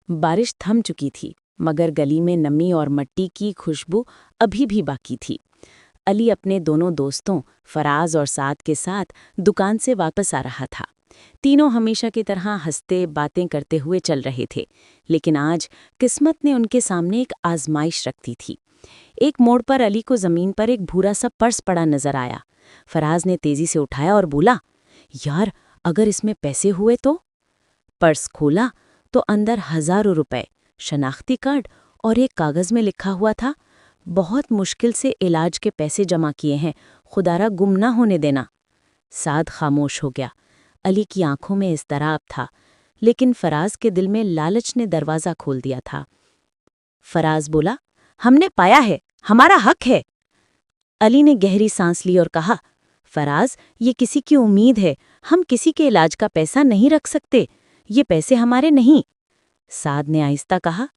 बारिश थम चुकी थी, मगर गली में नमी और मट्टी की खुशबू अभी भी बाकी थी। अली अपने दोनों दोस्तों फराज और साद के साथ दुकान से वापस आ रहा था। तीनों हमेशा की तरह हंसते बातें करते हुए चल रहे थे, लेकिन आज किस्मत ने उनके सामने एक आजमाइश रखती थी। एक मोड़ पर अली को जमीन पर एक भूरा सा पर्स पड़ा नजर आया। फराज ने तेजी से उठाया और बोला, यार, अगर इसमें पैसे हुए तो? पर्स खोला तो अंदर हज़ारों रुपए, शनाख्ती कार्ड और एक कागज में लिखा हुआ था, बहुत मुश्किल से इलाज के पैसे जमा किए हैं, खुदारा गुम ना होने देना। साद खामोश हो गया। अली की आंखों में इज़्तिराब था, लेकिन फराज के दिल में लालच ने दरवाज़ा खोल दिया था। फराज बोला, हमने पाया है, हमारा हक है। अली ने गहरी सांस ली और कहा, फराज, ये किसी की उम्मीद है, हम किसी के इलाज का पैसा नहीं रख सकते, ये पैसे हमारे नहीं। साद ने आहिस्ता कहा,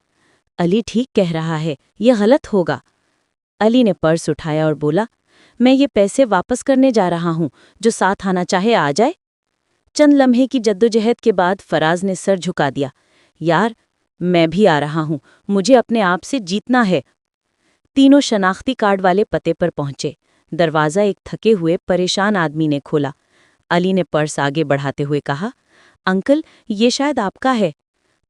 अली ठीक कह रहा है, ये गलत होगा। अली ने पर्स उठाया और बोला, मैं ये पैसे वापस करने जा रहा हूं, जो साथ आना चाहे आ जाए। चंद लम्हे की जद्दोजहद के बाद फराज ने सर झुका दिया, यार, मैं भी आ रहा हूं, मुझे अपने आप से जीतना है। तीनों शनाख्ती कार्ड वाले पते पर पहुंचे। दरवाज़ा एक थके हुए परेशान आदमी ने खोला। अली ने पर्स आगे बढ़ाते हुए कहा, अंकल, ये शायद आपका है।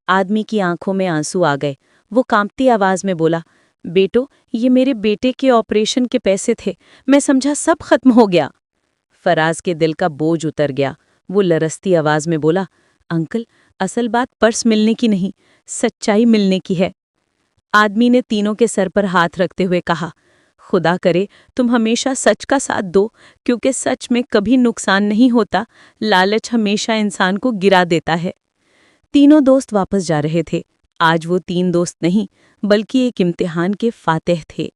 आदमी की आंखों में आंसू आ गए। वो कांपती आवाज में बोला, बेटो, ये मेरे बेटे के ऑपरेशन के पैसे थे, मैं समझा सब खत्म हो गया। फराज के दिल का बोझ उतर गया। वो लरसती आवाज में बोला, अंकल, असल बात पर्स मिलने की नहीं, सच्चाई मिलने की है। आदमी ने तीनों के सर पर हाथ रखते हुए कहा, खुदा करे तुम हमेशा सच का साथ दो, क्योंकि सच में कभी नुकसान नहीं होता, लालच हमेशा इंसान को गिरा देता है। तीनों दोस्त वापस जा रहे थे। आज वो तीन दोस्त नहीं, बल्कि एक इम्तिहान के फातिह थे।